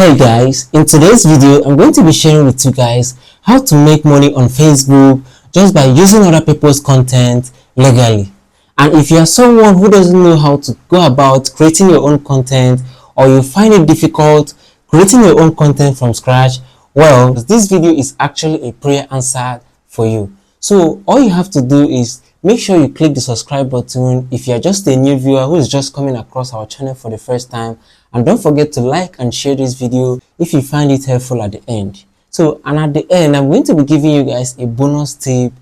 Hey guys, in today's video I'm going to be sharing with you guys how to make money on Facebook just by using other people's content legally. And if you are someone who doesn't know how to go about creating your own content, or you find it difficult creating your own content from scratch, well, this video is actually a prayer answered for you. So all you have to do is make sure you click the subscribe button if you are just a new viewer who is just coming across our channel for the first time, and don't forget to like and share this video if you find it helpful at the end. And at the end, I'm going to be giving you guys a bonus tip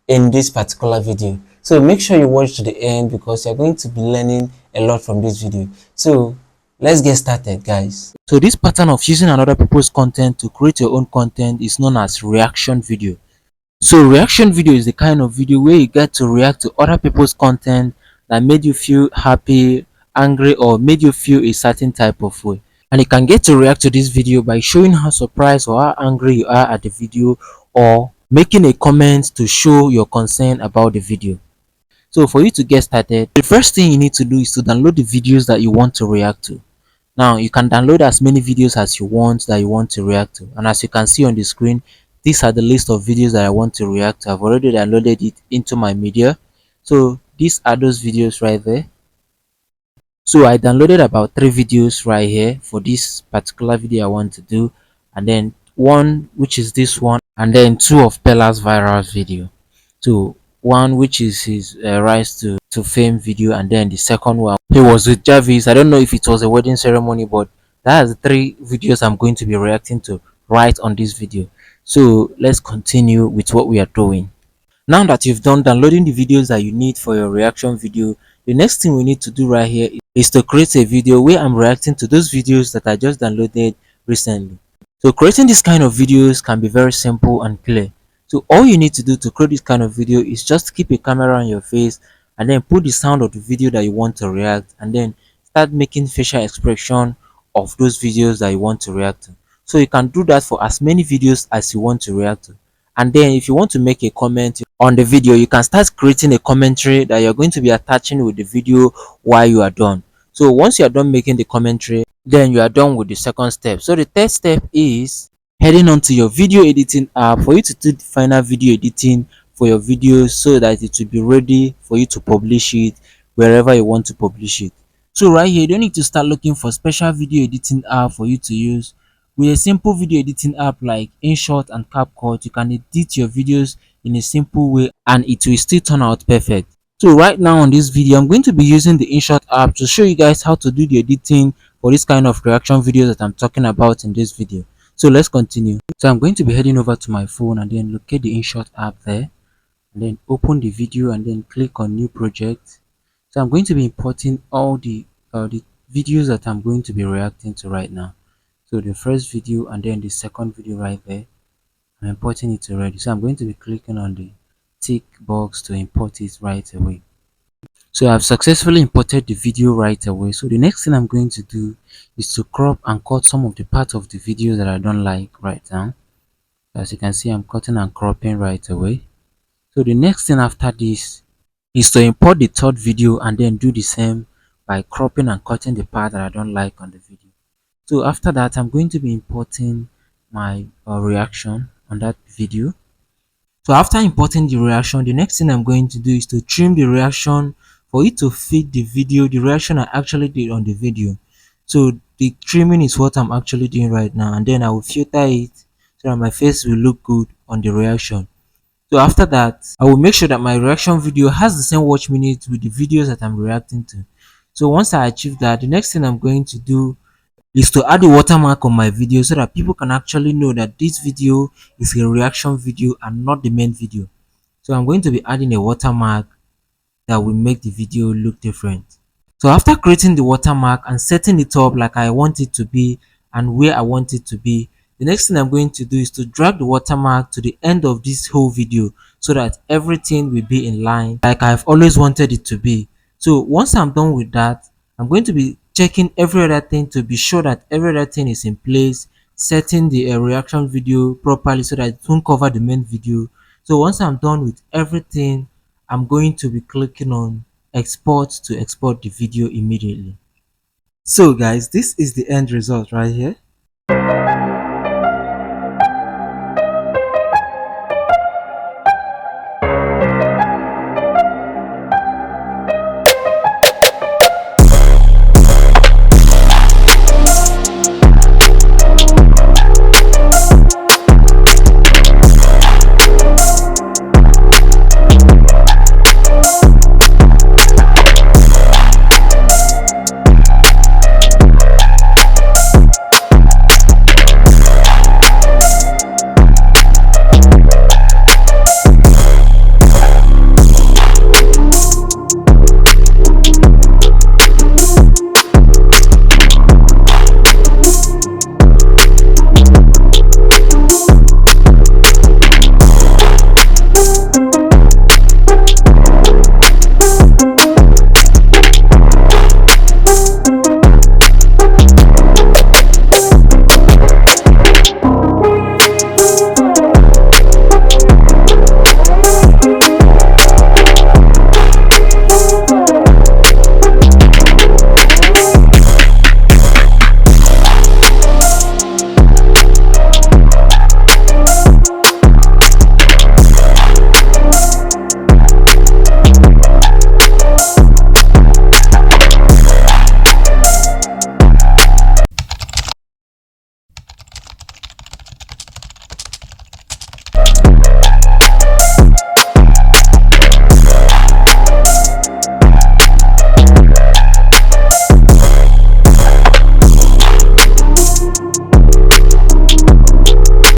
in this particular video. So make sure you watch to the end because you're going to be learning a lot from this video. So let's get started, guys. So this pattern of using another people's content to create your own content is known as reaction video. So reaction video is the kind of video where you get to react to other people's content that made you feel happy, angry, or made you feel a certain type of way. And you can get to react to this video by showing how surprised or how angry you are at the video, or making a comment to show your concern about the video. So for you to get started, the first thing you need to do is to download the videos that you want to react to. Now you can download as many videos as you want to react to, and as you can see on the screen, these are the list of videos that I want to react to. I've already downloaded it into my media, so these are those videos right there. So I downloaded about 3 videos right here for this particular video I want to do, and then one which is this one, and then 2 of Pella's viral video. So one which is his rise to fame video, and then the second one he was with Jarvis. I don't know if it was a wedding ceremony, but that's the 3 videos I'm going to be reacting to right on this video. So let's continue with what we are doing. Now that you've done downloading the videos that you need for your reaction video, the next thing we need to do right here is to create a video where I'm reacting to those videos that I just downloaded recently. So creating this kind of videos can be very simple and clear. So all you need to do to create this kind of video is just keep a camera on your face, and then put the sound of the video that you want to react, and then start making facial expression of those videos that you want to react to. So you can do that for as many videos as you want to react to. And then if you want to make a comment on the video, you can start creating a commentary that you're going to be attaching with the video while you are done. So once you are done making the commentary, then you are done with the second step. So the third step is heading on to your video editing app for you to do the final video editing for your videos, so that it will be ready for you to publish it wherever you want to publish it. So right here, you don't need to start looking for special video editing app for you to use. With a simple video editing app like InShot and CapCut, you can edit your videos in a simple way and it will still turn out perfect. So right now on this video, I'm going to be using the InShot app to show you guys how to do the editing for this kind of reaction videos that I'm talking about in this video. So let's continue. So I'm going to be heading over to my phone and then locate the InShot app there, and then open the video and then click on new project. So I'm going to be importing all the videos that I'm going to be reacting to right now. So the first video and then the second video right there, I'm importing it already. So I'm going to be clicking on the tick box to import it right away. So I've successfully imported the video right away. So the next thing I'm going to do is to crop and cut some of the parts of the video that I don't like right now. As you can see, I'm cutting and cropping right away. So the next thing after this is to import the third video and then do the same by cropping and cutting the part that I don't like on the video. So after that, I'm going to be importing my reaction on that video. So after importing the reaction, the next thing I'm going to do is to trim the reaction for it to fit the video, the reaction I actually did on the video. So the trimming is what I'm actually doing right now, and then I will filter it so that my face will look good on the reaction. So after that, I will make sure that my reaction video has the same watch minutes with the videos that I'm reacting to. So once I achieve that, the next thing I'm going to do is to add a watermark on my video so that people can actually know that this video is a reaction video and not the main video. So I'm going to be adding a watermark that will make the video look different. So after creating the watermark and setting it up like I want it to be and where I want it to be, the next thing I'm going to do is to drag the watermark to the end of this whole video so that everything will be in line like I've always wanted it to be. So once I'm done with that, I'm going to be checking every other thing to be sure that every other thing is in place, setting the reaction video properly so that it won't cover the main video. So once I'm done with everything, I'm going to be clicking on export to export the video immediately. So guys, this is the end result right here.